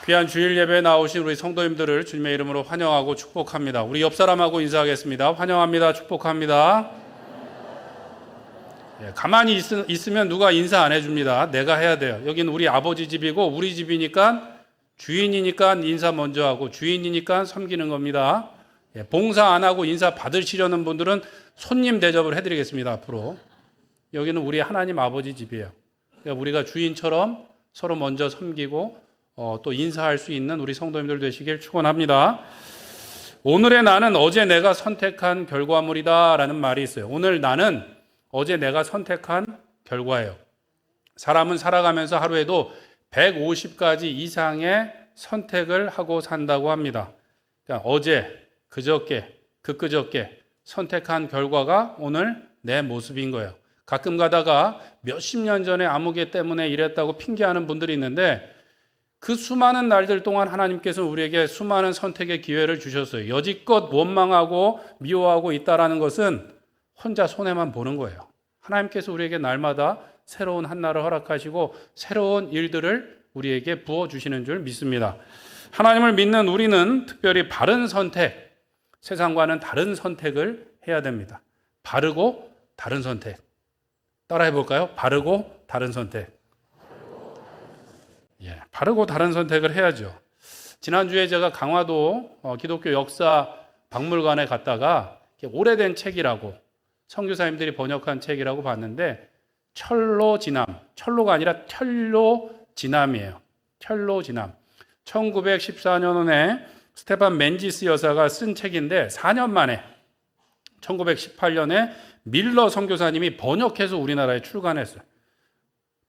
귀한 주일 예배에 나오신 우리 성도님들을 주님의 이름으로 환영하고 축복합니다. 우리 옆 사람하고 인사하겠습니다. 환영합니다. 축복합니다. 가만히 있으면 누가 인사 안 해줍니다. 내가 해야 돼요. 여기는 우리 아버지 집이고 우리 집이니까 주인이니까 인사 먼저 하고 주인이니까 섬기는 겁니다. 봉사 안 하고 인사 받으시려는 분들은 손님 대접을 해드리겠습니다. 앞으로. 여기는 우리 하나님 아버지 집이에요. 그러니까 우리가 주인처럼 서로 먼저 섬기고 또 인사할 수 있는 우리 성도님들 되시길 축원합니다. 오늘의 나는 어제 내가 선택한 결과물이다 라는 말이 있어요. 오늘 나는 어제 내가 선택한 결과예요. 사람은 살아가면서 하루에도 150가지 이상의 선택을 하고 산다고 합니다. 그러니까 어제, 그저께, 그저께 선택한 결과가 오늘 내 모습인 거예요. 가끔 가다가 몇십 년 전에 아무개 때문에 이랬다고 핑계하는 분들이 있는데 그 수많은 날들 동안 하나님께서 우리에게 수많은 선택의 기회를 주셨어요. 여지껏 원망하고 미워하고 있다라는 것은 혼자 손해만 보는 거예요. 하나님께서 우리에게 날마다 새로운 한날을 허락하시고 새로운 일들을 우리에게 부어주시는 줄 믿습니다. 하나님을 믿는 우리는 특별히 바른 선택, 세상과는 다른 선택을 해야 됩니다. 바르고 다른 선택. 따라해 볼까요? 바르고 다른 선택. 바르고 다른 선택을 해야죠. 지난주에 제가 강화도 기독교 역사 박물관에 갔다가 오래된 책이라고 선교사님들이 번역한 책이라고 봤는데 철로지남, 철로가 아니라 텔로지남이에요. 텔로지남. 1914년에 스테판 맨지스 여사가 쓴 책인데 4년 만에 1918년에 밀러 선교사님이 번역해서 우리나라에 출간했어요.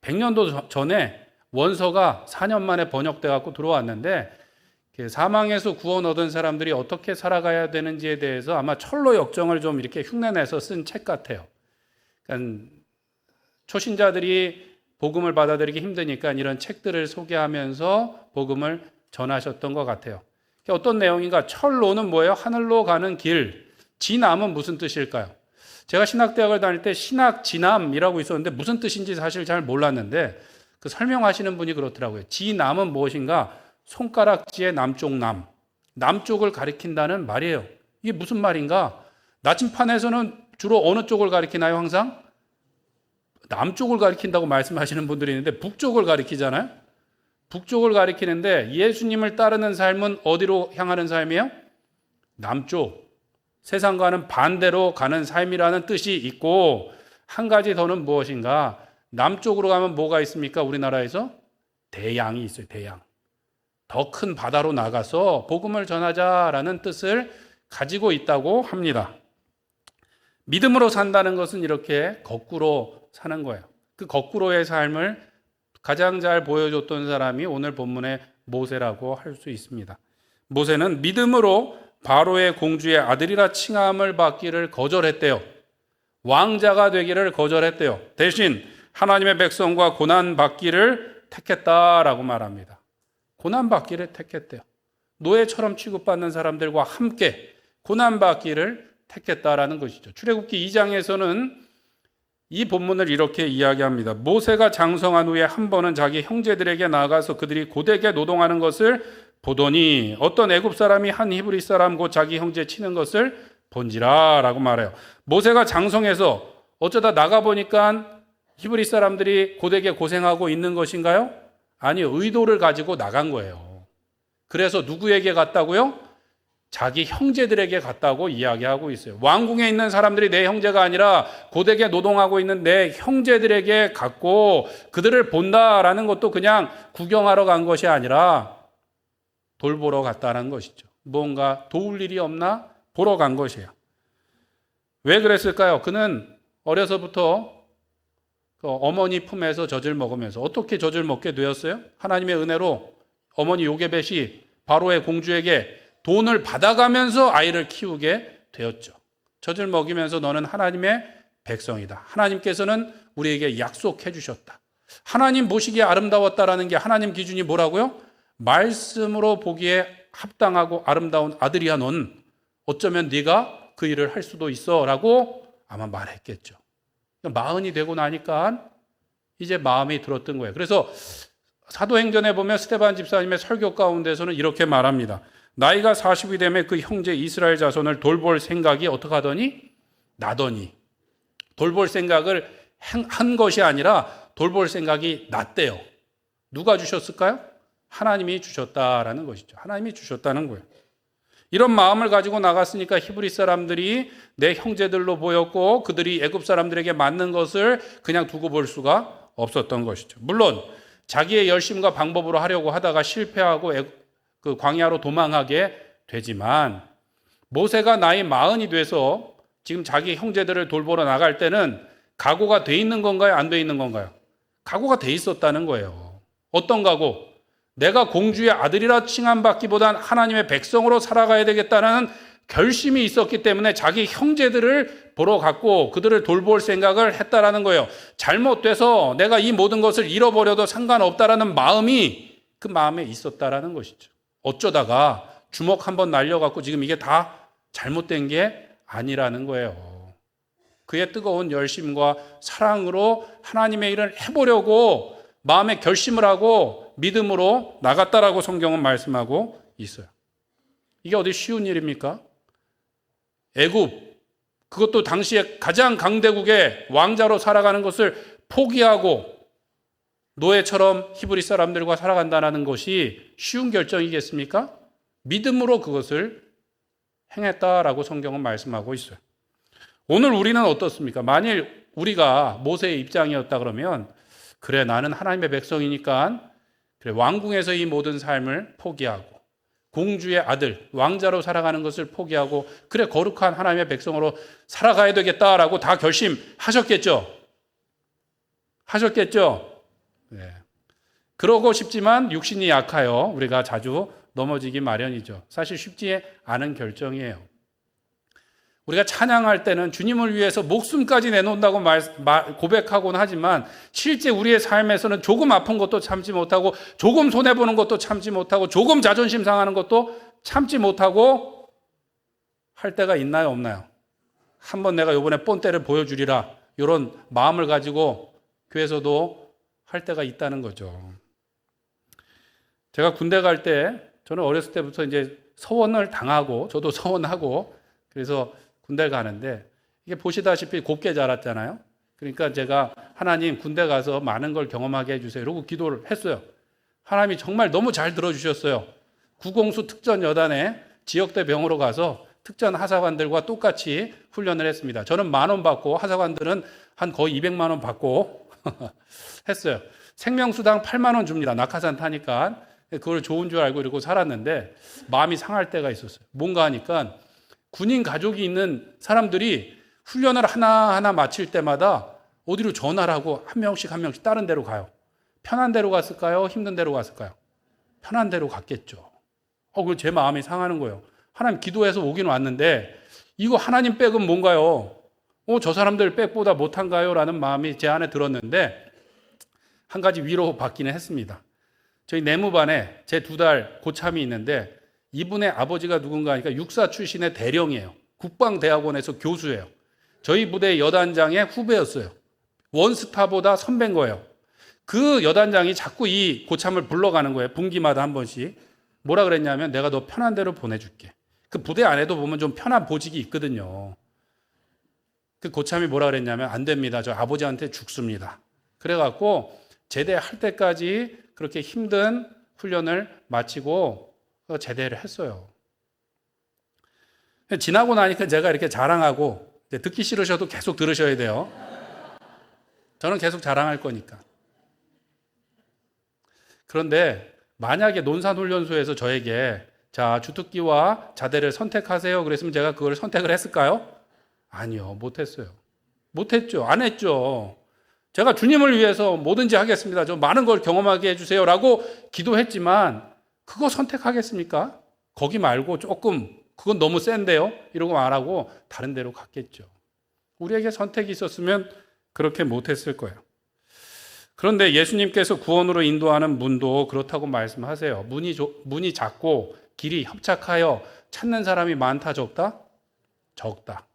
100년도 전에 원서가 4년 만에 번역돼 갖고 들어왔는데 사망에서 구원 얻은 사람들이 어떻게 살아가야 되는지에 대해서 아마 철로 역정을 좀 이렇게 흉내내서 쓴 책 같아요. 그러니까 초신자들이 복음을 받아들이기 힘드니까 이런 책들을 소개하면서 복음을 전하셨던 것 같아요. 어떤 내용인가? 철로는 뭐예요? 하늘로 가는 길. 지남은 무슨 뜻일까요? 제가 신학대학을 다닐 때 신학지남이라고 있었는데 무슨 뜻인지 사실 잘 몰랐는데 그 설명하시는 분이 그렇더라고요. 지남은 무엇인가? 손가락지의 남쪽 남. 남쪽을 가리킨다는 말이에요. 이게 무슨 말인가? 나침판에서는 주로 어느 쪽을 가리키나요, 항상? 남쪽을 가리킨다고 말씀하시는 분들이 있는데 북쪽을 가리키잖아요? 북쪽을 가리키는데 예수님을 따르는 삶은 어디로 향하는 삶이에요? 남쪽. 세상과는 반대로 가는 삶이라는 뜻이 있고 한 가지 더는 무엇인가? 남쪽으로 가면 뭐가 있습니까? 우리나라에서? 대양이 있어요. 대양. 더 큰 바다로 나가서 복음을 전하자라는 뜻을 가지고 있다고 합니다. 믿음으로 산다는 것은 이렇게 거꾸로 사는 거예요. 그 거꾸로의 삶을 가장 잘 보여줬던 사람이 오늘 본문의 모세라고 할 수 있습니다. 모세는 믿음으로 바로의 공주의 아들이라 칭함을 받기를 거절했대요. 왕자가 되기를 거절했대요. 대신 하나님의 백성과 고난받기를 택했다라고 말합니다. 고난받기를 택했대요. 노예처럼 취급받는 사람들과 함께 고난받기를 택했다라는 것이죠. 출애굽기 2장에서는 이 본문을 이렇게 이야기합니다. 모세가 장성한 후에 한 번은 자기 형제들에게 나가서 그들이 고되게 노동하는 것을 보더니 어떤 애굽 사람이 한 히브리 사람 곧 자기 형제 치는 것을 본지라 라고 말해요. 모세가 장성해서 어쩌다 나가보니까 히브리 사람들이 고되게 고생하고 있는 것인가요? 아니요. 의도를 가지고 나간 거예요. 그래서 누구에게 갔다고요? 자기 형제들에게 갔다고 이야기하고 있어요. 왕궁에 있는 사람들이 내 형제가 아니라 고되게 노동하고 있는 내 형제들에게 갔고 그들을 본다라는 것도 그냥 구경하러 간 것이 아니라 돌보러 갔다는 것이죠. 무언가 도울 일이 없나 보러 간 것이에요. 왜 그랬을까요? 그는 어려서부터 어머니 품에서 젖을 먹으면서 어떻게 젖을 먹게 되었어요? 하나님의 은혜로 어머니 요게벳이 바로의 공주에게 돈을 받아가면서 아이를 키우게 되었죠. 젖을 먹이면서 너는 하나님의 백성이다. 하나님께서는 우리에게 약속해 주셨다. 하나님 보시기에 아름다웠다라는 게 하나님 기준이 뭐라고요? 말씀으로 보기에 합당하고 아름다운 아들이야 넌. 어쩌면 네가 그 일을 할 수도 있어 라고 아마 말했겠죠. 마흔이 되고 나니까 이제 마음이 들었던 거예요. 그래서 사도행전에 보면 스데반 집사님의 설교 가운데서는 이렇게 말합니다. 나이가 40이 되면 그 형제 이스라엘 자손을 돌볼 생각이 어떻게 하더니? 나더니. 돌볼 생각을 한 것이 아니라 돌볼 생각이 났대요. 누가 주셨을까요? 하나님이 주셨다라는 것이죠. 하나님이 주셨다는 거예요. 이런 마음을 가지고 나갔으니까 히브리 사람들이 내 형제들로 보였고 그들이 애굽 사람들에게 맞는 것을 그냥 두고 볼 수가 없었던 것이죠. 물론 자기의 열심과 방법으로 하려고 하다가 실패하고 그 광야로 도망하게 되지만 모세가 나이 40이 돼서 지금 자기 형제들을 돌보러 나갈 때는 각오가 돼 있는 건가요? 안 돼 있는 건가요? 각오가 돼 있었다는 거예요. 어떤 각오? 내가 공주의 아들이라 칭함받기보단 하나님의 백성으로 살아가야 되겠다는 결심이 있었기 때문에 자기 형제들을 보러 갔고 그들을 돌볼 생각을 했다라는 거예요. 잘못돼서 내가 이 모든 것을 잃어버려도 상관없다라는 마음이 그 마음에 있었다라는 것이죠. 어쩌다가 주먹 한번 날려갖고 지금 이게 다 잘못된 게 아니라는 거예요. 그의 뜨거운 열심과 사랑으로 하나님의 일을 해보려고 마음에 결심을 하고 믿음으로 나갔다라고 성경은 말씀하고 있어요. 이게 어디 쉬운 일입니까? 애굽, 그것도 당시에 가장 강대국의 왕자로 살아가는 것을 포기하고 노예처럼 히브리 사람들과 살아간다는 것이 쉬운 결정이겠습니까? 믿음으로 그것을 행했다라고 성경은 말씀하고 있어요. 오늘 우리는 어떻습니까? 만일 우리가 모세의 입장이었다 그러면 그래 나는 하나님의 백성이니까 그래 왕궁에서 이 모든 삶을 포기하고 공주의 아들 왕자로 살아가는 것을 포기하고 그래 거룩한 하나님의 백성으로 살아가야 되겠다라고 다 결심하셨겠죠? 하셨겠죠? 네. 그러고 싶지만 육신이 약하여 우리가 자주 넘어지기 마련이죠. 사실 쉽지 않은 결정이에요. 우리가 찬양할 때는 주님을 위해서 목숨까지 내놓는다고 고백하곤 하지만 실제 우리의 삶에서는 조금 아픈 것도 참지 못하고 조금 손해보는 것도 참지 못하고 조금 자존심 상하는 것도 참지 못하고 할 때가 있나요? 없나요? 한번 내가 이번에 본때를 보여주리라 이런 마음을 가지고 교회에서도 할 때가 있다는 거죠. 제가 군대 갈 때 저는 어렸을 때부터 이제 서원을 당하고 저도 서원하고 그래서 군대 가는데 이게 보시다시피 곱게 자랐잖아요. 그러니까 제가 하나님 군대 가서 많은 걸 경험하게 해주세요. 이러고 기도를 했어요. 하나님이 정말 너무 잘 들어주셨어요. 구공수 특전 여단에 지역대 병으로 가서 특전 하사관들과 똑같이 훈련을 했습니다. 저는 10,000원 받고 하사관들은 한 거의 200만 원 받고 했어요. 생명수당 8만 원 줍니다. 낙하산 타니까. 그걸 좋은 줄 알고 이러고 살았는데 마음이 상할 때가 있었어요. 뭔가 하니까 군인 가족이 있는 사람들이 훈련을 하나하나 마칠 때마다 어디로 전화를 하고 한 명씩 다른 데로 가요. 편한 데로 갔을까요? 힘든 데로 갔을까요? 편한 데로 갔겠죠. 그걸 제 마음이 상하는 거예요. 하나님 기도해서 오긴 왔는데 이거 하나님 백은 뭔가요? 저 사람들 백보다 못한가요? 라는 마음이 제 안에 들었는데 한 가지 위로 받기는 했습니다. 저희 내무반에 제 2달 고참이 있는데 이분의 아버지가 누군가 하니까 육사 출신의 대령이에요. 국방대학원에서 교수예요. 저희 부대 여단장의 후배였어요. 원스타보다 선배인 거예요. 그 여단장이 자꾸 이 고참을 불러가는 거예요. 분기마다 한 번씩. 뭐라 그랬냐면 내가 너 편한 데로 보내줄게. 그 부대 안에도 보면 좀 편한 보직이 있거든요. 그 고참이 뭐라 그랬냐면 안 됩니다. 저 아버지한테 죽습니다. 그래갖고 제대할 때까지 그렇게 힘든 훈련을 마치고 제대를 했어요. 지나고 나니까 제가 이렇게 자랑하고 듣기 싫으셔도 계속 들으셔야 돼요. 저는 계속 자랑할 거니까. 그런데 만약에 논산훈련소에서 저에게 자 주특기와 자대를 선택하세요 그랬으면 제가 그걸 선택을 했을까요? 아니요. 못했어요. 못했죠. 안 했죠. 제가 주님을 위해서 뭐든지 하겠습니다. 좀 많은 걸 경험하게 해주세요 라고 기도했지만 그거 선택하겠습니까? 거기 말고 조금 그건 너무 센데요? 이러고 말하고 다른 데로 갔겠죠. 우리에게 선택이 있었으면 그렇게 못했을 거예요. 그런데 예수님께서 구원으로 인도하는 문도 그렇다고 말씀하세요. 문이 작고 길이 협착하여 찾는 사람이 많다 적다? 적다.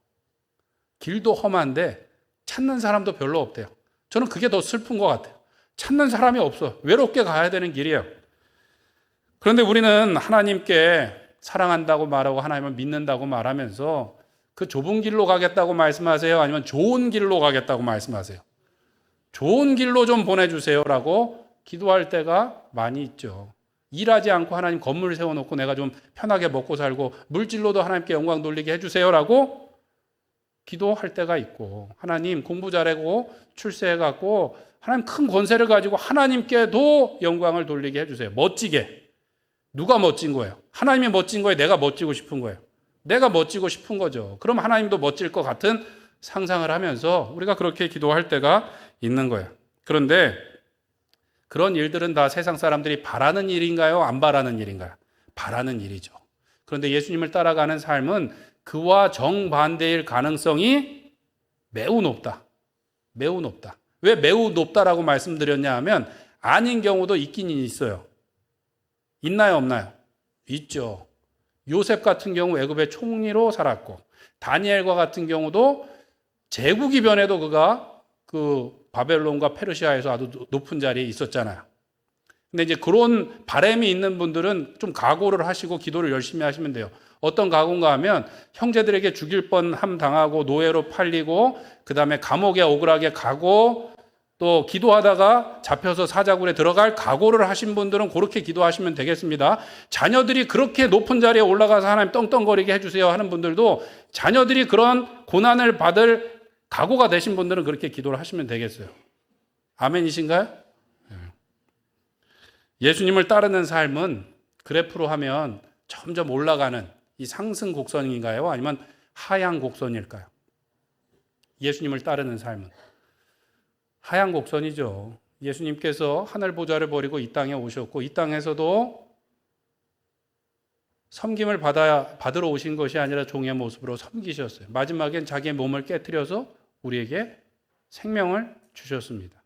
길도 험한데 찾는 사람도 별로 없대요. 저는 그게 더 슬픈 것 같아요. 찾는 사람이 없어. 외롭게 가야 되는 길이에요. 그런데 우리는 하나님께 사랑한다고 말하고 하나님을 믿는다고 말하면서 그 좁은 길로 가겠다고 말씀하세요? 아니면 좋은 길로 가겠다고 말씀하세요? 좋은 길로 좀 보내주세요라고 기도할 때가 많이 있죠. 일하지 않고 하나님 건물 세워놓고 내가 좀 편하게 먹고 살고 물질로도 하나님께 영광 돌리게 해주세요라고 기도할 때가 있고, 하나님 공부 잘하고 출세해갖고 하나님 큰 권세를 가지고 하나님께도 영광을 돌리게 해주세요. 멋지게. 누가 멋진 거예요? 하나님이 멋진 거예요? 내가 멋지고 싶은 거예요? 내가 멋지고 싶은 거죠. 그럼 하나님도 멋질 것 같은 상상을 하면서 우리가 그렇게 기도할 때가 있는 거예요. 그런데 그런 일들은 다 세상 사람들이 바라는 일인가요? 안 바라는 일인가요? 바라는 일이죠. 그런데 예수님을 따라가는 삶은 그와 정반대일 가능성이 매우 높다. 매우 높다. 왜 매우 높다라고 말씀드렸냐 하면 아닌 경우도 있긴 있어요. 있나요? 없나요? 있죠. 요셉 같은 경우 애굽의 총리로 살았고, 다니엘과 같은 경우도 제국 이변에도 그가 그 바벨론과 페르시아에서 아주 높은 자리에 있었잖아요. 근데 이제 그런 바람이 있는 분들은 좀 각오를 하시고 기도를 열심히 하시면 돼요. 어떤 각오인가 하면 형제들에게 죽일 뻔함 당하고 노예로 팔리고 그 다음에 감옥에 억울하게 가고 또 기도하다가 잡혀서 사자굴에 들어갈 각오를 하신 분들은 그렇게 기도하시면 되겠습니다. 자녀들이 그렇게 높은 자리에 올라가서 하나님 떵떵거리게 해주세요 하는 분들도 자녀들이 그런 고난을 받을 각오가 되신 분들은 그렇게 기도를 하시면 되겠어요. 아멘이신가요? 예수님을 따르는 삶은 그래프로 하면 점점 올라가는 이 상승 곡선인가요? 아니면 하향 곡선일까요? 예수님을 따르는 삶은 하향 곡선이죠. 예수님께서 하늘 보좌를 버리고 이 땅에 오셨고 이 땅에서도 섬김을 받으러 오신 것이 아니라 종의 모습으로 섬기셨어요. 마지막엔 자기의 몸을 깨트려서 우리에게 생명을 주셨습니다.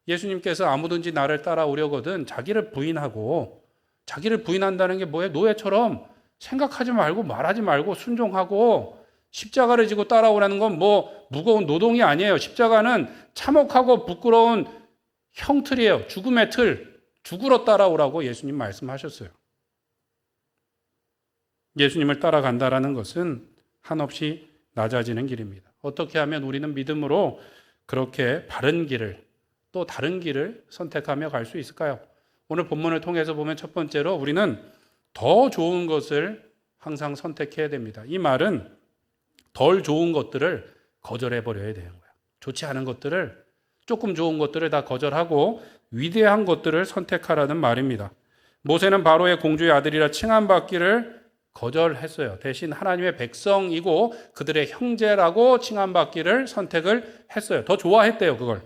예수님께서 아무든지 나를 따라오려거든 자기를 부인하고, 자기를 부인한다는 게 뭐예요? 노예처럼 생각하지 말고 말하지 말고 순종하고 십자가를 지고 따라오라는 건 뭐 무거운 노동이 아니에요. 십자가는 참혹하고 부끄러운 형틀이에요. 죽음의 틀. 죽으러 따라오라고 예수님 말씀하셨어요. 예수님을 따라간다라는 것은 한없이 낮아지는 길입니다. 어떻게 하면 우리는 믿음으로 그렇게 바른 길을, 또 다른 길을 선택하며 갈 수 있을까요? 오늘 본문을 통해서 보면 첫 번째로 우리는 더 좋은 것을 항상 선택해야 됩니다. 이 말은 덜 좋은 것들을 거절해 버려야 되는 거예요. 좋지 않은 것들을, 조금 좋은 것들을 다 거절하고 위대한 것들을 선택하라는 말입니다. 모세는 바로의 공주의 아들이라 칭함받기를 거절했어요. 대신 하나님의 백성이고 그들의 형제라고 칭함받기를 선택을 했어요. 더 좋아했대요, 그걸.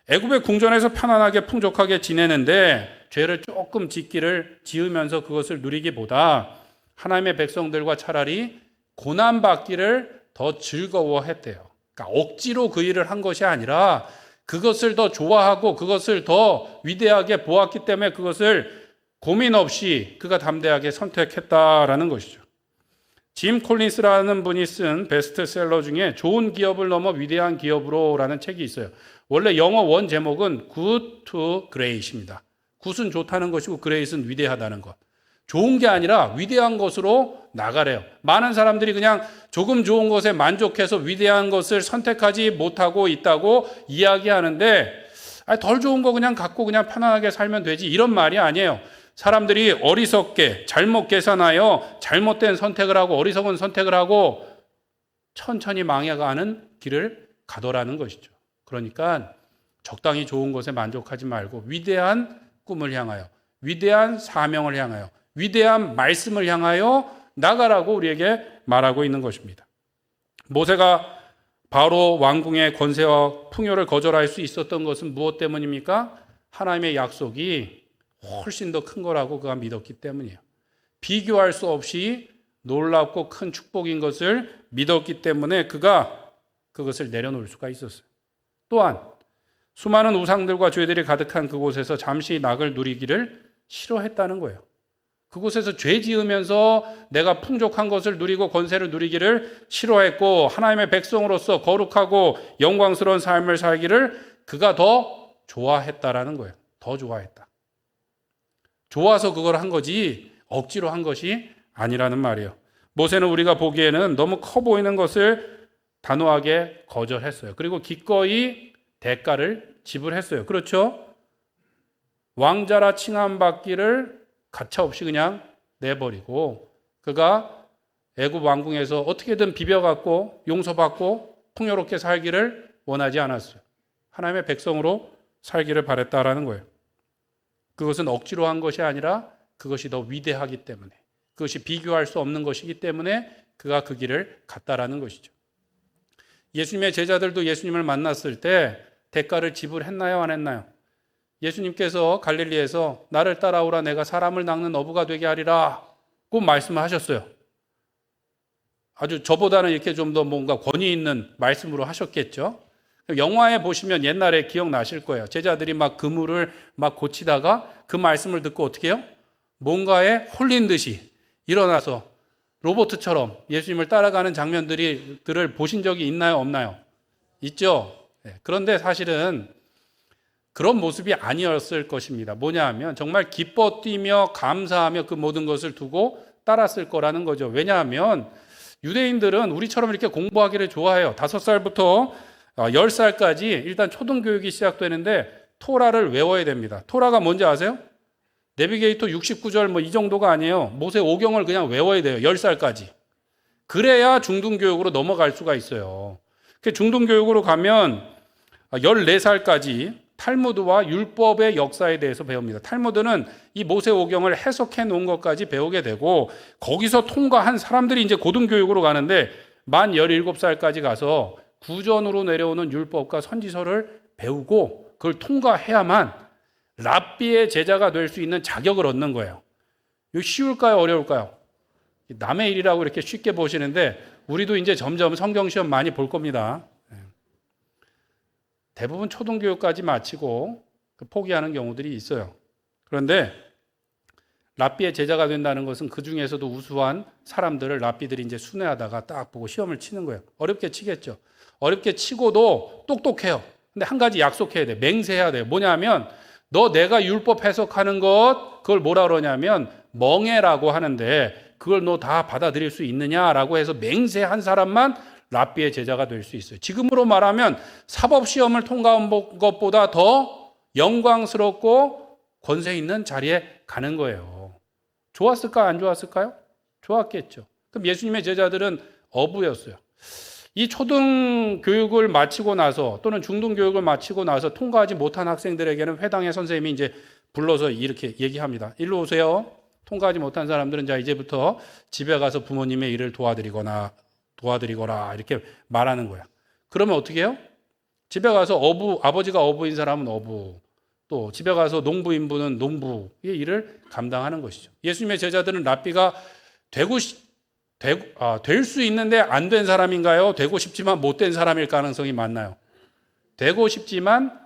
애굽의 궁전에서 편안하게 풍족하게 지내는데 죄를 조금 지으면서 그것을 누리기보다 하나님의 백성들과 차라리 고난받기를 더 즐거워했대요. 그러니까 억지로 그 일을 한 것이 아니라 그것을 더 좋아하고 그것을 더 위대하게 보았기 때문에 그것을 고민 없이 그가 담대하게 선택했다라는 것이죠. 짐 콜린스라는 분이 쓴 베스트셀러 중에 좋은 기업을 넘어 위대한 기업으로라는 책이 있어요. 원래 영어 원 제목은 Good to Great입니다. 굿은 좋다는 것이고 Great은 위대하다는 것. 좋은 게 아니라 위대한 것으로 나가래요. 많은 사람들이 그냥 조금 좋은 것에 만족해서 위대한 것을 선택하지 못하고 있다고 이야기하는데, 덜 좋은 거 그냥 갖고 그냥 편안하게 살면 되지, 이런 말이 아니에요. 사람들이 어리석게 잘못 계산하여 잘못된 선택을 하고 어리석은 선택을 하고 천천히 망해가는 길을 가더라는 것이죠. 그러니까 적당히 좋은 것에 만족하지 말고 위대한 꿈을 향하여, 위대한 사명을 향하여, 위대한 말씀을 향하여 나가라고 우리에게 말하고 있는 것입니다. 모세가 바로 왕궁의 권세와 풍요를 거절할 수 있었던 것은 무엇 때문입니까? 하나님의 약속이 훨씬 더 큰 거라고 그가 믿었기 때문이에요. 비교할 수 없이 놀랍고 큰 축복인 것을 믿었기 때문에 그가 그것을 내려놓을 수가 있었어요. 또한 수많은 우상들과 죄들이 가득한 그곳에서 잠시 낙을 누리기를 싫어했다는 거예요. 그곳에서 죄 지으면서 내가 풍족한 것을 누리고 권세를 누리기를 싫어했고 하나님의 백성으로서 거룩하고 영광스러운 삶을 살기를 그가 더 좋아했다라는 거예요. 더 좋아했다. 좋아서 그걸 한 거지 억지로 한 것이 아니라는 말이에요. 모세는 우리가 보기에는 너무 커 보이는 것을 단호하게 거절했어요. 그리고 기꺼이 대가를 지불했어요. 그렇죠? 왕자라 칭함받기를 가차없이 그냥 내버리고 그가 애굽 왕궁에서 어떻게든 비벼갖고 용서받고 풍요롭게 살기를 원하지 않았어요. 하나님의 백성으로 살기를 바랬다라는 거예요. 그것은 억지로 한 것이 아니라 그것이 더 위대하기 때문에, 그것이 비교할 수 없는 것이기 때문에 그가 그 길을 갔다라는 것이죠. 예수님의 제자들도 예수님을 만났을 때 대가를 지불했나요? 안 했나요? 예수님께서 갈릴리에서 나를 따라오라 내가 사람을 낚는 어부가 되게 하리라 고 말씀을 하셨어요. 아주 저보다는 이렇게 좀 더 뭔가 권위 있는 말씀으로 하셨겠죠. 영화에 보시면 옛날에 기억나실 거예요. 제자들이 막 그물을 막 고치다가 그 말씀을 듣고 어떻게 해요? 뭔가에 홀린 듯이 일어나서 로봇처럼 예수님을 따라가는 장면들을 보신 적이 있나요? 없나요? 있죠. 그런데 사실은 그런 모습이 아니었을 것입니다. 뭐냐 하면 정말 기뻐 뛰며 감사하며 그 모든 것을 두고 따랐을 거라는 거죠. 왜냐하면 유대인들은 우리처럼 이렇게 공부하기를 좋아해요. 5살부터 10살까지 일단 초등교육이 시작되는데 토라를 외워야 됩니다. 토라가 뭔지 아세요? 내비게이터 69절 뭐 이 정도가 아니에요. 모세 오경을 그냥 외워야 돼요. 10살까지. 그래야 중등교육으로 넘어갈 수가 있어요. 중등교육으로 가면 14살까지 탈무드와 율법의 역사에 대해서 배웁니다. 탈무드는 이 모세 오경을 해석해 놓은 것까지 배우게 되고 거기서 통과한 사람들이 이제 고등교육으로 가는데 만 17살까지 가서 구전으로 내려오는 율법과 선지서를 배우고 그걸 통과해야만 랍비의 제자가 될 수 있는 자격을 얻는 거예요. 이거 쉬울까요? 어려울까요? 남의 일이라고 이렇게 쉽게 보시는데 우리도 이제 점점 성경시험 많이 볼 겁니다. 대부분 초등교육까지 마치고 포기하는 경우들이 있어요. 그런데 랍비의 제자가 된다는 것은 그 중에서도 우수한 사람들을 랍비들이 이제 순회하다가 딱 보고 시험을 치는 거예요. 어렵게 치겠죠. 어렵게 치고도 똑똑해요. 근데 한 가지 약속해야 돼. 맹세해야 돼요. 뭐냐면 너 내가 율법 해석하는 것 그걸 뭐라 그러냐면 멍해라고 하는데 그걸 너 다 받아들일 수 있느냐라고 해서 맹세한 사람만 랍비의 제자가 될 수 있어요. 지금으로 말하면 사법시험을 통과한 것보다 더 영광스럽고 권세 있는 자리에 가는 거예요. 좋았을까 안 좋았을까요? 좋았겠죠. 그럼 예수님의 제자들은 어부였어요. 이 초등교육을 마치고 나서 또는 중등교육을 마치고 나서 통과하지 못한 학생들에게는 회당의 선생님이 이제 불러서 이렇게 얘기합니다. 일로 오세요. 통과하지 못한 사람들은 자 이제부터 집에 가서 부모님의 일을 도와드리거라 이렇게 말하는 거야. 그러면 어떻게 해요? 집에 가서 아버지가 어부인 사람은 어부, 또 집에 가서 농부인부는 농부의 일을 감당하는 것이죠. 예수님의 제자들은 랍비가 될 수 있는데 안 된 사람인가요? 되고 싶지만 못된 사람일 가능성이 많나요? 되고 싶지만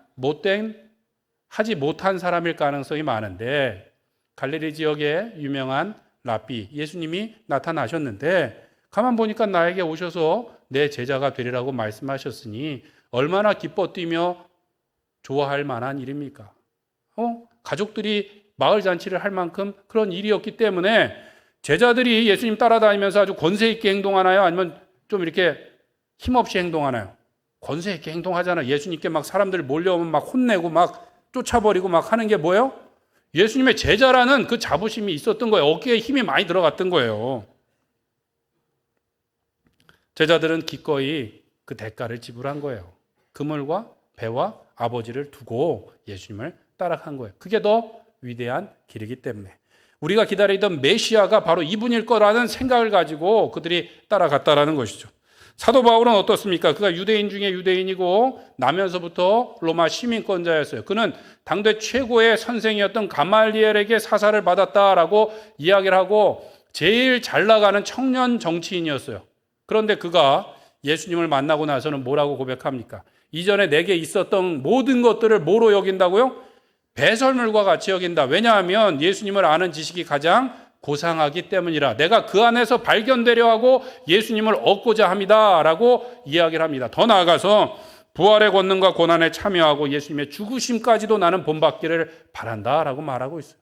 하지 못한 사람일 가능성이 많은데 갈릴리 지역에 유명한 랍비 예수님이 나타나셨는데 가만 보니까 나에게 오셔서 내 제자가 되리라고 말씀하셨으니 얼마나 기뻐 뛰며 좋아할 만한 일입니까? 가족들이 마을 잔치를 할 만큼 그런 일이었기 때문에 제자들이 예수님 따라다니면서 아주 권세 있게 행동하나요? 아니면 좀 이렇게 힘없이 행동하나요? 권세 있게 행동하잖아요. 예수님께 막 사람들 몰려오면 막 혼내고 막 쫓아버리고 막 하는 게 뭐예요? 예수님의 제자라는 그 자부심이 있었던 거예요. 어깨에 힘이 많이 들어갔던 거예요. 제자들은 기꺼이 그 대가를 지불한 거예요. 그물과 배와 아버지를 두고 예수님을 따라간 거예요. 그게 더 위대한 길이기 때문에. 우리가 기다리던 메시아가 바로 이분일 거라는 생각을 가지고 그들이 따라갔다라는 것이죠. 사도 바울은 어떻습니까? 그가 유대인 중에 유대인이고 나면서부터 로마 시민권자였어요. 그는 당대 최고의 선생이었던 가말리엘에게 사사를 받았다라고 이야기를 하고 제일 잘 나가는 청년 정치인이었어요. 그런데 그가 예수님을 만나고 나서는 뭐라고 고백합니까? 이전에 내게 있었던 모든 것들을 뭐로 여긴다고요? 배설물과 같이 여긴다. 왜냐하면 예수님을 아는 지식이 가장 고상하기 때문이라. 내가 그 안에서 발견되려 하고 예수님을 얻고자 합니다. 라고 이야기를 합니다. 더 나아가서 부활의 권능과 고난에 참여하고 예수님의 죽으심까지도 나는 본받기를 바란다라고 말하고 있어요.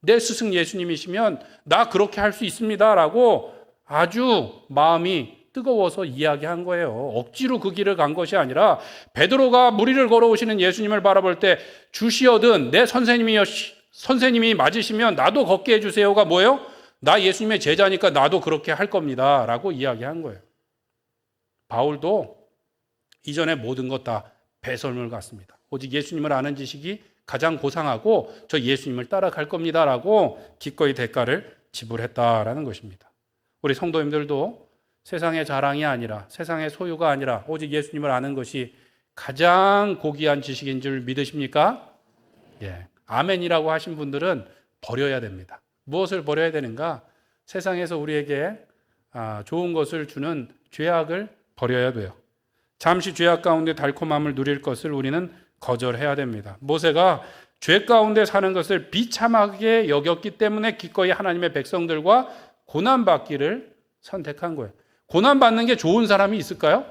내 스승 예수님이시면 나 그렇게 할 수 있습니다라고 아주 마음이 뜨거워서 이야기한 거예요. 억지로 그 길을 간 것이 아니라 베드로가 물 위를 걸어오시는 예수님을 바라볼 때 주시어든 내 선생님이 맞으시면 나도 걷게 해주세요가 뭐예요? 나 예수님의 제자니까 나도 그렇게 할 겁니다 라고 이야기한 거예요. 바울도 이전에 모든 것 다 배설물 같습니다. 오직 예수님을 아는 지식이 가장 고상하고 저 예수님을 따라갈 겁니다 라고 기꺼이 대가를 지불했다라는 것입니다. 우리 성도님들도 세상의 자랑이 아니라 세상의 소유가 아니라 오직 예수님을 아는 것이 가장 고귀한 지식인 줄 믿으십니까? 예. 아멘이라고 하신 분들은 버려야 됩니다. 무엇을 버려야 되는가? 세상에서 우리에게 좋은 것을 주는 죄악을 버려야 돼요. 잠시 죄악 가운데 달콤함을 누릴 것을 우리는 거절해야 됩니다. 모세가 죄 가운데 사는 것을 비참하게 여겼기 때문에 기꺼이 하나님의 백성들과 고난받기를 선택한 거예요. 고난받는 게 좋은 사람이 있을까요?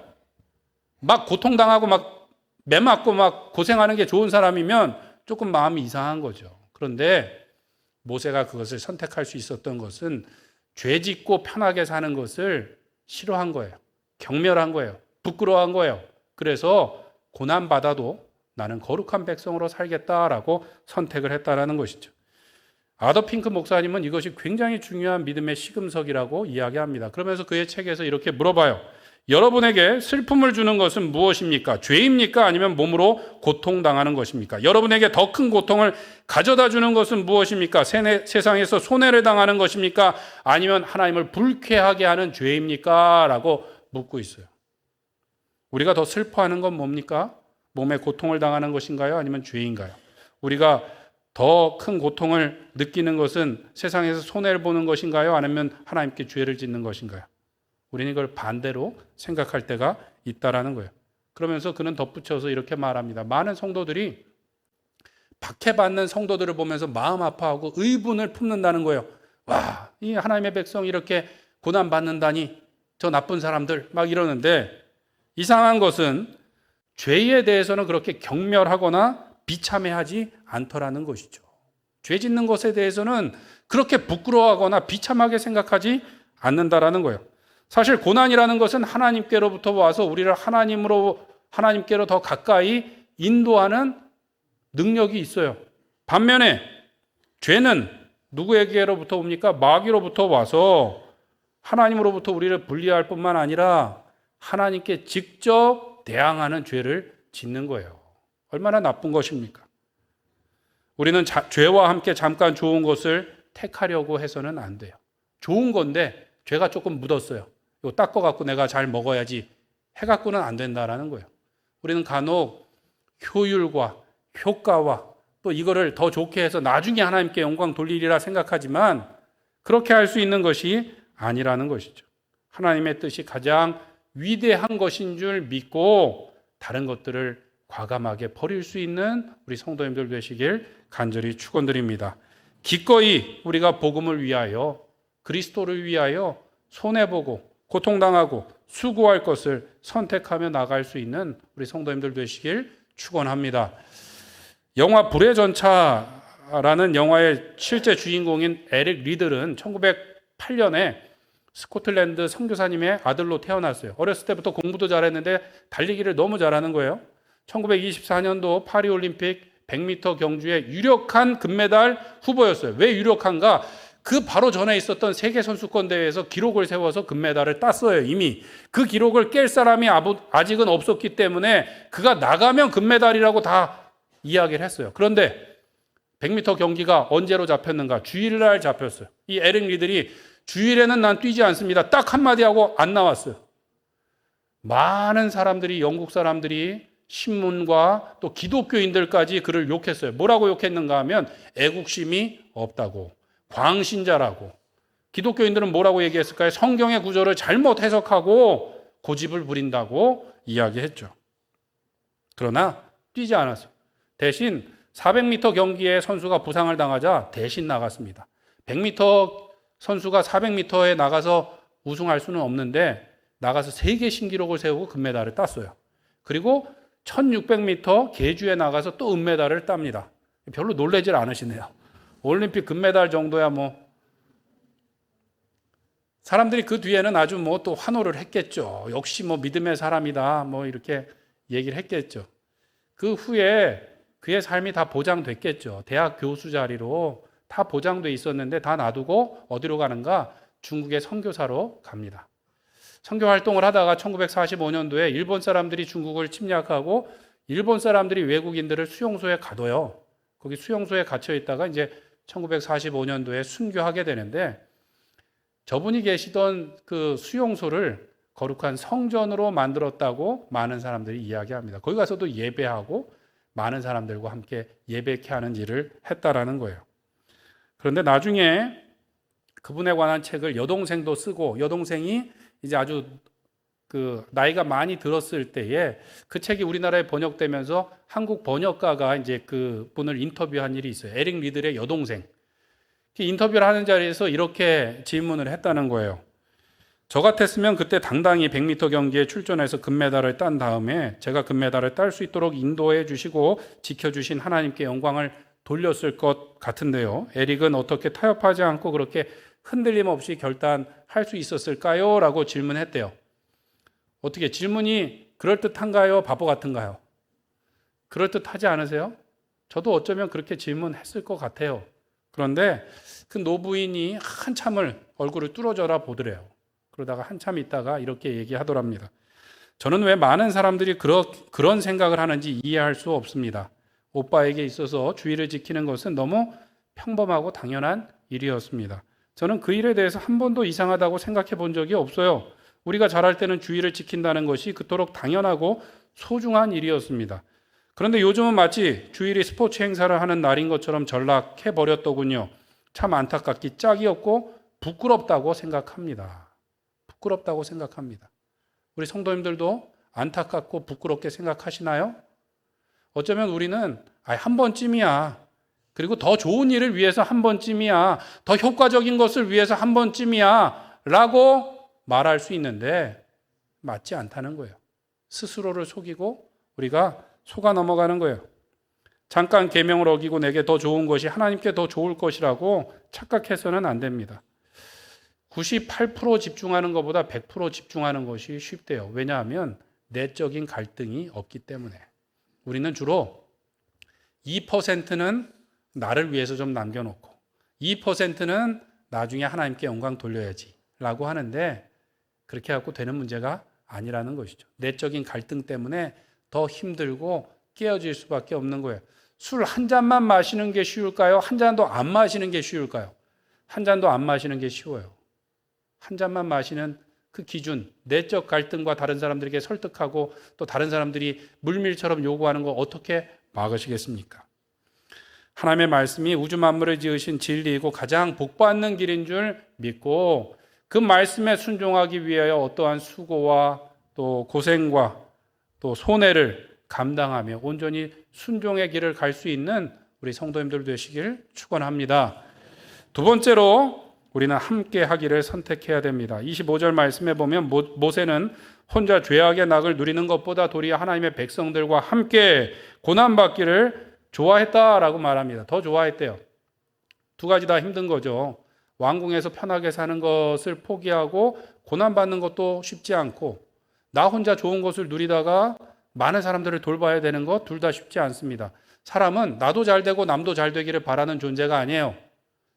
막 고통당하고 막 매맞고 막 고생하는 게 좋은 사람이면 조금 마음이 이상한 거죠. 그런데 모세가 그것을 선택할 수 있었던 것은 죄 짓고 편하게 사는 것을 싫어한 거예요. 경멸한 거예요. 부끄러워한 거예요. 그래서 고난받아도 나는 거룩한 백성으로 살겠다라고 선택을 했다라는 것이죠. 아더 핑크 목사님은 이것이 굉장히 중요한 믿음의 시금석이라고 이야기합니다. 그러면서 그의 책에서 이렇게 물어봐요. 여러분에게 슬픔을 주는 것은 무엇입니까? 죄입니까? 아니면 몸으로 고통당하는 것입니까? 여러분에게 더 큰 고통을 가져다 주는 것은 무엇입니까? 세상에서 손해를 당하는 것입니까? 아니면 하나님을 불쾌하게 하는 죄입니까? 라고 묻고 있어요. 우리가 더 슬퍼하는 건 뭡니까? 몸에 고통을 당하는 것인가요? 아니면 죄인가요? 우리가 더 큰 고통을 느끼는 것은 세상에서 손해를 보는 것인가요? 아니면 하나님께 죄를 짓는 것인가요? 우리는 이걸 반대로 생각할 때가 있다라는 거예요. 그러면서 그는 덧붙여서 이렇게 말합니다. 많은 성도들이 박해받는 성도들을 보면서 마음 아파하고 의분을 품는다는 거예요. 와, 이 하나님의 백성이 이렇게 고난받는다니 저 나쁜 사람들 막 이러는데 이상한 것은 죄에 대해서는 그렇게 경멸하거나 비참해하지 않더라는 것이죠. 죄 짓는 것에 대해서는 그렇게 부끄러워하거나 비참하게 생각하지 않는다라는 거예요. 사실 고난이라는 것은 하나님께로부터 와서 우리를 하나님께로 더 가까이 인도하는 능력이 있어요. 반면에 죄는 누구에게로부터 옵니까? 마귀로부터 와서 하나님으로부터 우리를 분리할 뿐만 아니라 하나님께 직접 대항하는 죄를 짓는 거예요. 얼마나 나쁜 것입니까? 우리는 죄와 함께 잠깐 좋은 것을 택하려고 해서는 안 돼요. 좋은 건데 죄가 조금 묻었어요. 이거 닦아갖고 내가 잘 먹어야지 해갖고는 안 된다라는 거예요. 우리는 간혹 효율과 효과와 또 이거를 더 좋게 해서 나중에 하나님께 영광 돌리리라 생각하지만 그렇게 할 수 있는 것이 아니라는 것이죠. 하나님의 뜻이 가장 위대한 것인 줄 믿고 다른 것들을 과감하게 버릴 수 있는 우리 성도님들 되시길 간절히 축원드립니다. 기꺼이 우리가 복음을 위하여 그리스도를 위하여 손해보고 고통당하고 수고할 것을 선택하며 나갈 수 있는 우리 성도님들 되시길 축원합니다. 영화 불의 전차라는 영화의 실제 주인공인 에릭 리들은 1908년에 스코틀랜드 선교사님의 아들로 태어났어요. 어렸을 때부터 공부도 잘했는데 달리기를 너무 잘하는 거예요. 1924년도 파리올림픽 100m 경주의 유력한 금메달 후보였어요. 왜 유력한가? 그 바로 전에 있었던 세계선수권대회에서 기록을 세워서 금메달을 땄어요. 이미 그 기록을 깰 사람이 아직은 없었기 때문에 그가 나가면 금메달이라고 다 이야기를 했어요. 그런데 100m 경기가 언제로 잡혔는가? 주일날 잡혔어요. 이 에릭 리들이 주일에는 난 뛰지 않습니다. 딱 한마디 하고 안 나왔어요. 많은 사람들이, 영국 사람들이 신문과 또 기독교인들까지 그를 욕했어요. 뭐라고 욕했는가 하면 애국심이 없다고, 광신자라고. 기독교인들은 뭐라고 얘기했을까요? 성경의 구절을 잘못 해석하고 고집을 부린다고 이야기했죠. 그러나 뛰지 않았어요. 대신 400m 경기에 선수가 부상을 당하자 대신 나갔습니다. 100m 선수가 400m에 나가서 우승할 수는 없는데 나가서 세계 신기록을 세우고 금메달을 땄어요. 그리고 1600m 계주에 나가서 또 은메달을 땁니다. 별로 놀라질 않으시네요. 올림픽 금메달 정도야 뭐. 사람들이 그 뒤에는 아주 뭐 또 환호를 했겠죠. 역시 뭐 믿음의 사람이다. 뭐 이렇게 얘기를 했겠죠. 그 후에 그의 삶이 다 보장됐겠죠. 대학 교수 자리로 다 보장돼 있었는데 다 놔두고 어디로 가는가? 중국의 선교사로 갑니다. 선교 활동을 하다가 1945년도에 일본 사람들이 중국을 침략하고 일본 사람들이 외국인들을 수용소에 가둬요. 거기 수용소에 갇혀 있다가 이제 1945년도에 순교하게 되는데 저분이 계시던 그 수용소를 거룩한 성전으로 만들었다고 많은 사람들이 이야기합니다. 거기 가서도 예배하고 많은 사람들과 함께 예배케 하는 일을 했다라는 거예요. 그런데 나중에 그분에 관한 책을 여동생도 쓰고 여동생이 이제 아주 그 나이가 많이 들었을 때에 그 책이 우리나라에 번역되면서 한국 번역가가 이제 그 분을 인터뷰한 일이 있어요. 에릭 리들의 여동생. 인터뷰를 하는 자리에서 이렇게 질문을 했다는 거예요. 저 같았으면 그때 당당히 100m 경기에 출전해서 금메달을 딴 다음에 제가 금메달을 딸 수 있도록 인도해 주시고 지켜주신 하나님께 영광을 돌렸을 것 같은데요. 에릭은 어떻게 타협하지 않고 그렇게 흔들림 없이 결단할 수 있었을까요? 라고 질문했대요. 어떻게 질문이 그럴듯한가요? 바보 같은가요? 그럴듯하지 않으세요? 저도 어쩌면 그렇게 질문했을 것 같아요. 그런데 그 노부인이 한참을 얼굴을 뚫어져라 보더래요. 그러다가 한참 있다가 이렇게 얘기하더랍니다. 저는 왜 많은 사람들이 그런 생각을 하는지 이해할 수 없습니다. 오빠에게 있어서 주의를 지키는 것은 너무 평범하고 당연한 일이었습니다. 저는 그 일에 대해서 한 번도 이상하다고 생각해 본 적이 없어요. 우리가 잘할 때는 주의를 지킨다는 것이 그토록 당연하고 소중한 일이었습니다. 그런데 요즘은 마치 주일이 스포츠 행사를 하는 날인 것처럼 전락해버렸더군요. 참 안타깝기 짝이 없고 부끄럽다고 생각합니다. 부끄럽다고 생각합니다. 우리 성도님들도 안타깝고 부끄럽게 생각하시나요? 어쩌면 우리는 한 번쯤이야. 그리고 더 좋은 일을 위해서 한 번쯤이야. 더 효과적인 것을 위해서 한 번쯤이야. 라고 말할 수 있는데 맞지 않다는 거예요. 스스로를 속이고 우리가 속아 넘어가는 거예요. 잠깐 계명을 어기고 내게 더 좋은 것이 하나님께 더 좋을 것이라고 착각해서는 안 됩니다. 98% 집중하는 것보다 100% 집중하는 것이 쉽대요. 왜냐하면 내적인 갈등이 없기 때문에. 우리는 주로 2%는 나를 위해서 좀 남겨놓고 2%는 나중에 하나님께 영광 돌려야지 라고 하는데 그렇게 갖고 되는 문제가 아니라는 것이죠. 내적인 갈등 때문에 더 힘들고 깨어질 수밖에 없는 거예요. 술 한 잔만 마시는 게 쉬울까요? 한 잔도 안 마시는 게 쉬울까요? 한 잔도 안 마시는 게 쉬워요. 한 잔만 마시는 그 기준, 내적 갈등과 다른 사람들에게 설득하고 또 다른 사람들이 물밀처럼 요구하는 거 어떻게 막으시겠습니까? 하나님의 말씀이 우주 만물을 지으신 진리이고 가장 복받는 길인 줄 믿고 그 말씀에 순종하기 위하여 어떠한 수고와 또 고생과 또 손해를 감당하며 온전히 순종의 길을 갈 수 있는 우리 성도님들 되시길 축원합니다. 두 번째로 우리는 함께 하기를 선택해야 됩니다. 25절 말씀에 보면 모세는 혼자 죄악의 낙을 누리는 것보다 도리어 하나님의 백성들과 함께 고난받기를 좋아했다라고 말합니다. 더 좋아했대요. 두 가지 다 힘든 거죠. 왕궁에서 편하게 사는 것을 포기하고 고난받는 것도 쉽지 않고 나 혼자 좋은 것을 누리다가 많은 사람들을 돌봐야 되는 것 둘 다 쉽지 않습니다. 사람은 나도 잘 되고 남도 잘 되기를 바라는 존재가 아니에요.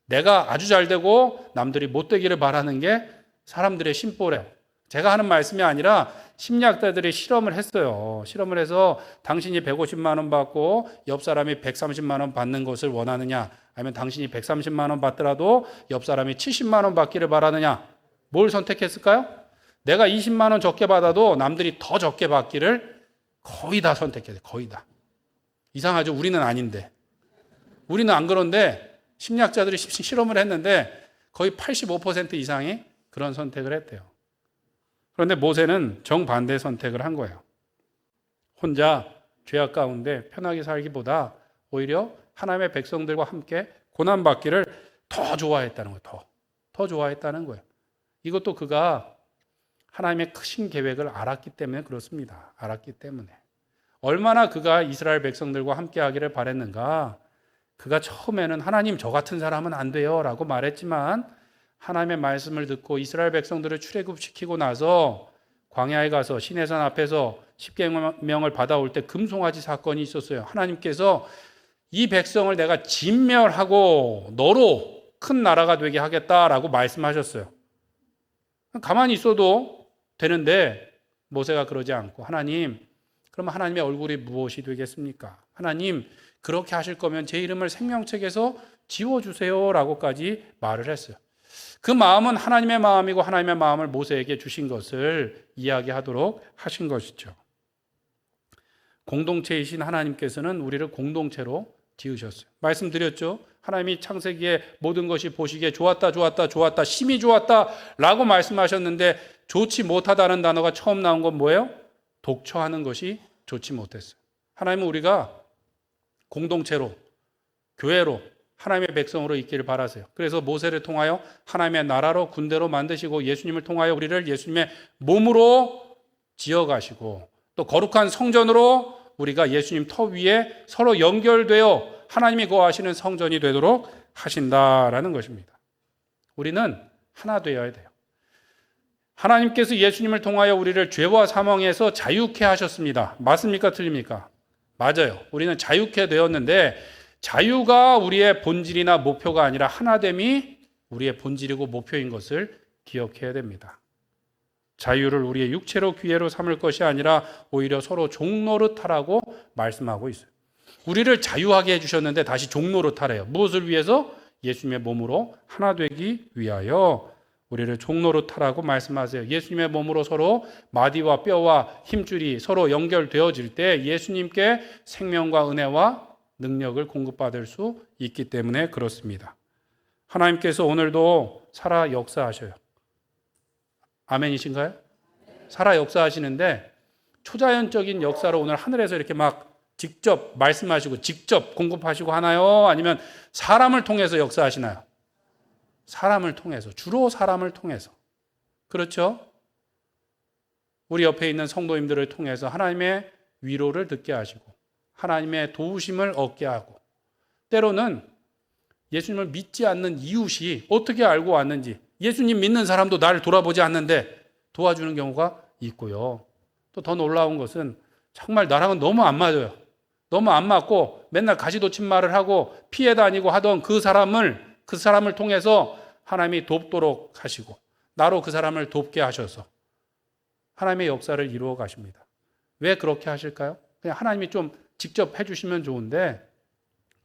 내가 아주 잘 되고 남들이 못 되기를 바라는 게 사람들의 심보래요. 제가 하는 말씀이 아니라 심리학자들이 실험을 했어요. 실험을 해서 당신이 150만 원 받고 옆 사람이 130만 원 받는 것을 원하느냐 아니면 당신이 130만 원 받더라도 옆 사람이 70만 원 받기를 바라느냐 뭘 선택했을까요? 내가 20만 원 적게 받아도 남들이 더 적게 받기를 거의 다 선택해야 돼요. 거의 다. 이상하죠? 우리는 아닌데. 우리는 안 그런데 심리학자들이 실험을 했는데 거의 85% 이상이 그런 선택을 했대요. 그런데 모세는 정반대 선택을 한 거예요. 혼자 죄악 가운데 편하게 살기보다 오히려 하나님의 백성들과 함께 고난받기를 더 좋아했다는 거예요. 더 좋아했다는 거예요. 이것도 그가 하나님의 크신 계획을 알았기 때문에 그렇습니다. 알았기 때문에. 얼마나 그가 이스라엘 백성들과 함께 하기를 바랬는가. 그가 처음에는 하나님 저 같은 사람은 안 돼요 라고 말했지만 하나님의 말씀을 듣고 이스라엘 백성들을 출애굽시키고 나서 광야에 가서 시내산 앞에서 십계명을 받아올 때 금송아지 사건이 있었어요. 하나님께서 이 백성을 내가 진멸하고 너로 큰 나라가 되게 하겠다라고 말씀하셨어요. 가만히 있어도 되는데 모세가 그러지 않고 하나님, 그러면 하나님의 얼굴이 무엇이 되겠습니까? 하나님, 그렇게 하실 거면 제 이름을 생명책에서 지워주세요 라고까지 말을 했어요. 그 마음은 하나님의 마음이고 하나님의 마음을 모세에게 주신 것을 이야기하도록 하신 것이죠. 공동체이신 하나님께서는 우리를 공동체로 지으셨어요. 말씀드렸죠. 하나님이 창세기에 모든 것이 보시기에 좋았다, 좋았다, 좋았다, 심히 좋았다 라고 말씀하셨는데 좋지 못하다는 단어가 처음 나온 건 뭐예요? 독처하는 것이 좋지 못했어요. 하나님은 우리가 공동체로, 교회로, 하나님의 백성으로 있기를 바라세요. 그래서 모세를 통하여 하나님의 나라로 군대로 만드시고 예수님을 통하여 우리를 예수님의 몸으로 지어가시고 또 거룩한 성전으로 우리가 예수님 터 위에 서로 연결되어 하나님이 거하시는 성전이 되도록 하신다라는 것입니다. 우리는 하나 되어야 돼요. 하나님께서 예수님을 통하여 우리를 죄와 사망에서 자유케 하셨습니다. 맞습니까? 틀립니까? 맞아요. 우리는 자유케 되었는데 자유가 우리의 본질이나 목표가 아니라 하나됨이 우리의 본질이고 목표인 것을 기억해야 됩니다. 자유를 우리의 육체로 기회로 삼을 것이 아니라 오히려 서로 종노릇하라고 말씀하고 있어요. 우리를 자유하게 해주셨는데 다시 종노릇하래요. 무엇을 위해서? 예수님의 몸으로 하나 되기 위하여 우리를 종노릇하라고 말씀하세요. 예수님의 몸으로 서로 마디와 뼈와 힘줄이 서로 연결되어질 때 예수님께 생명과 은혜와 능력을 공급받을 수 있기 때문에 그렇습니다. 하나님께서 오늘도 살아 역사하셔요. 아멘이신가요? 살아 역사하시는데 초자연적인 역사로 오늘 하늘에서 이렇게 막 직접 말씀하시고 직접 공급하시고 하나요? 아니면 사람을 통해서 역사하시나요? 사람을 통해서, 주로 사람을 통해서. 그렇죠? 우리 옆에 있는 성도님들을 통해서 하나님의 위로를 듣게 하시고 하나님의 도우심을 얻게 하고 때로는 예수님을 믿지 않는 이웃이 어떻게 알고 왔는지 예수님 믿는 사람도 나를 돌아보지 않는데 도와주는 경우가 있고요. 또 더 놀라운 것은 정말 나랑은 너무 안 맞아요. 너무 안 맞고 맨날 가시돋친 말을 하고 피해 다니고 하던 그 사람을 통해서 하나님이 돕도록 하시고 나로 그 사람을 돕게 하셔서 하나님의 역사를 이루어 가십니다. 왜 그렇게 하실까요? 그냥 하나님이 좀 직접 해주시면 좋은데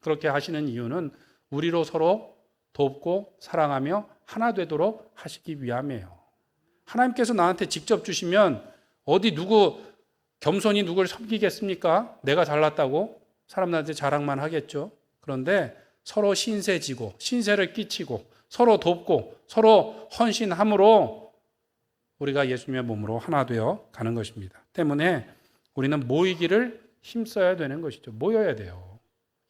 그렇게 하시는 이유는 우리로 서로 돕고 사랑하며 하나 되도록 하시기 위함이에요. 하나님께서 나한테 직접 주시면 어디 겸손히 누구를 섬기겠습니까? 내가 잘났다고 사람들한테 자랑만 하겠죠. 그런데 서로 신세지고 신세를 끼치고 서로 돕고 서로 헌신함으로 우리가 예수님의 몸으로 하나 되어 가는 것입니다. 때문에 우리는 모이기를 힘써야 되는 것이죠. 모여야 돼요.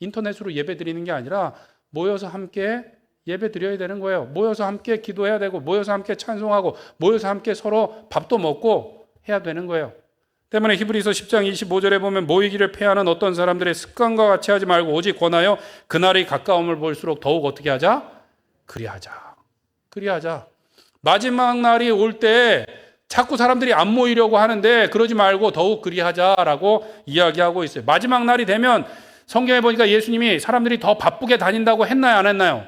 인터넷으로 예배 드리는 게 아니라 모여서 함께 예배 드려야 되는 거예요. 모여서 함께 기도해야 되고 모여서 함께 찬송하고 모여서 함께 서로 밥도 먹고 해야 되는 거예요. 때문에 히브리서 10장 25절에 보면 모이기를 패하는 어떤 사람들의 습관과 같이 하지 말고 오직 권하여 그날이 가까움을 볼수록 더욱 어떻게 하자? 그리하자. 마지막 날이 올 때 자꾸 사람들이 안 모이려고 하는데 그러지 말고 더욱 그리하자라고 이야기하고 있어요. 마지막 날이 되면 성경에 보니까 예수님이 사람들이 더 바쁘게 다닌다고 했나요? 안 했나요?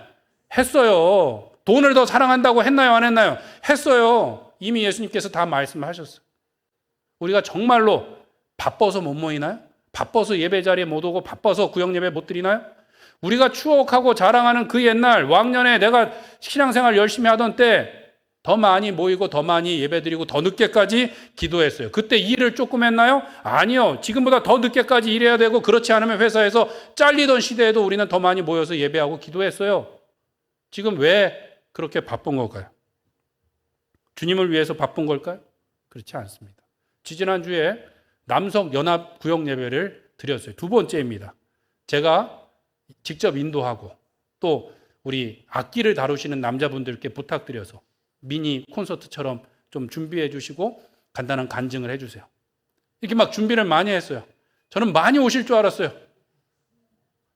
했어요. 돈을 더 사랑한다고 했나요? 안 했나요? 했어요. 이미 예수님께서 다 말씀하셨어요. 우리가 정말로 바빠서 못 모이나요? 바빠서 예배 자리에 못 오고 바빠서 구역 예배 못 드리나요? 우리가 추억하고 자랑하는 그 옛날 왕년에 내가 신앙생활 열심히 하던 때 더 많이 모이고 더 많이 예배드리고 더 늦게까지 기도했어요. 그때 일을 조금 했나요? 아니요. 지금보다 더 늦게까지 일해야 되고 그렇지 않으면 회사에서 잘리던 시대에도 우리는 더 많이 모여서 예배하고 기도했어요. 지금 왜 그렇게 바쁜 걸까요? 주님을 위해서 바쁜 걸까요? 그렇지 않습니다. 지지난주에 남성 연합 구역 예배를 드렸어요. 두 번째입니다. 제가 직접 인도하고 또 우리 악기를 다루시는 남자분들께 부탁드려서 미니 콘서트처럼 좀 준비해 주시고 간단한 간증을 해 주세요. 이렇게 막 준비를 많이 했어요. 저는 많이 오실 줄 알았어요.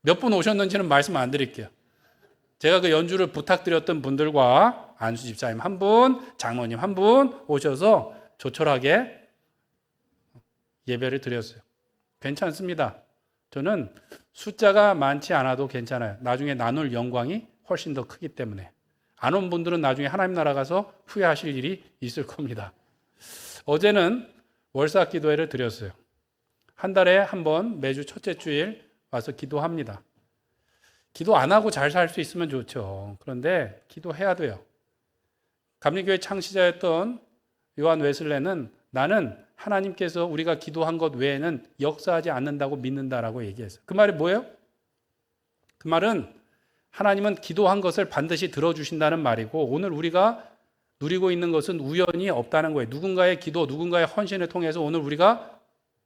몇 분 오셨는지는 말씀 안 드릴게요. 제가 그 연주를 부탁드렸던 분들과 안수 집사님 한 분, 장로님 한 분 오셔서 조촐하게 예배를 드렸어요. 괜찮습니다. 저는 숫자가 많지 않아도 괜찮아요. 나중에 나눌 영광이 훨씬 더 크기 때문에. 안 온 분들은 나중에 하나님 나라 가서 후회하실 일이 있을 겁니다. 어제는 월사 기도회를 드렸어요. 한 달에 한 번 매주 첫째 주일 와서 기도합니다. 기도 안 하고 잘 살 수 있으면 좋죠. 그런데 기도해야 돼요. 감리교회 창시자였던 요한 웨슬레는 나는 하나님께서 우리가 기도한 것 외에는 역사하지 않는다고 믿는다라고 얘기했어요. 그 말이 뭐예요? 그 말은 하나님은 기도한 것을 반드시 들어주신다는 말이고 오늘 우리가 누리고 있는 것은 우연이 없다는 거예요. 누군가의 기도, 누군가의 헌신을 통해서 오늘 우리가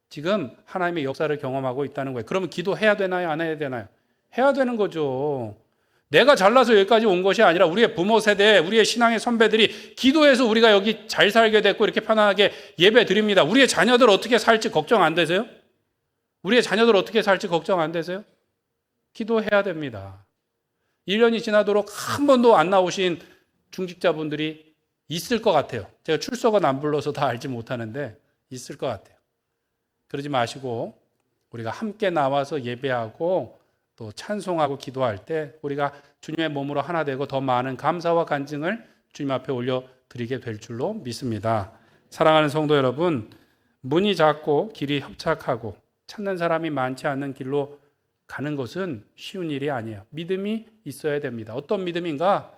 지금 하나님의 역사를 경험하고 있다는 거예요. 그러면 기도해야 되나요? 안 해야 되나요? 해야 되는 거죠. 내가 잘나서 여기까지 온 것이 아니라 우리의 부모 세대, 우리의 신앙의 선배들이 기도해서 우리가 여기 잘 살게 됐고 이렇게 편안하게 예배 드립니다. 우리의 자녀들 어떻게 살지 걱정 안 되세요? 우리의 자녀들 어떻게 살지 걱정 안 되세요? 기도해야 됩니다. 1년이 지나도록 한 번도 안 나오신 중직자분들이 있을 것 같아요. 제가 출석은 안 불러서 다 알지 못하는데 있을 것 같아요. 그러지 마시고 우리가 함께 나와서 예배하고 또 찬송하고 기도할 때 우리가 주님의 몸으로 하나 되고 더 많은 감사와 간증을 주님 앞에 올려드리게 될 줄로 믿습니다. 사랑하는 성도 여러분, 문이 작고 길이 협착하고 찾는 사람이 많지 않는 길로 가는 것은 쉬운 일이 아니에요. 믿음이 있어야 됩니다. 어떤 믿음인가?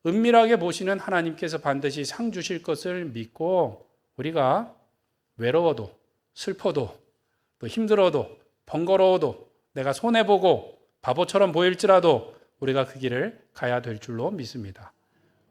은밀하게 보시는 하나님께서 반드시 상 주실 것을 믿고 우리가 외로워도 슬퍼도 또 힘들어도 번거로워도 내가 손해보고 바보처럼 보일지라도 우리가 그 길을 가야 될 줄로 믿습니다.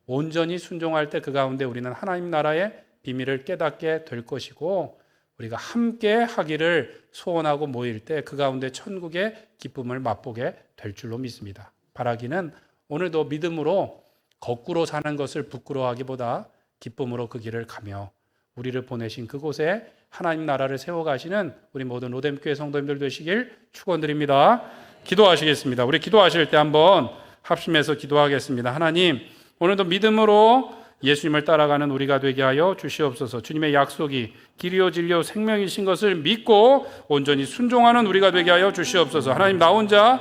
온전히 순종할 때 그 가운데 우리는 하나님 나라의 비밀을 깨닫게 될 것이고 우리가 함께 하기를 소원하고 모일 때 그 가운데 천국의 기쁨을 맛보게 될 줄로 믿습니다. 바라기는 오늘도 믿음으로 거꾸로 사는 것을 부끄러워하기보다 기쁨으로 그 길을 가며 우리를 보내신 그곳에 하나님 나라를 세워가시는 우리 모든 로뎀교회 성도님들 되시길 축원드립니다. 기도하시겠습니다. 우리 기도하실 때 한번 합심해서 기도하겠습니다. 하나님, 오늘도 믿음으로 예수님을 따라가는 우리가 되게 하여 주시옵소서. 주님의 약속이 길이요 진리요 생명이신 것을 믿고 온전히 순종하는 우리가 되게 하여 주시옵소서. 하나님, 나 혼자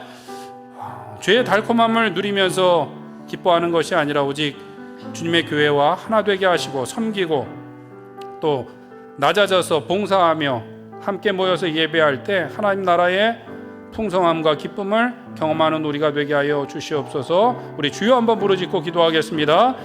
죄의 달콤함을 누리면서 기뻐하는 것이 아니라 오직 주님의 교회와 하나 되게 하시고 섬기고 또 낮아져서 봉사하며 함께 모여서 예배할 때 하나님 나라의 풍성함과 기쁨을 경험하는 우리가 되게 하여 주시옵소서. 우리 주여 한번 부르짖고 기도하겠습니다.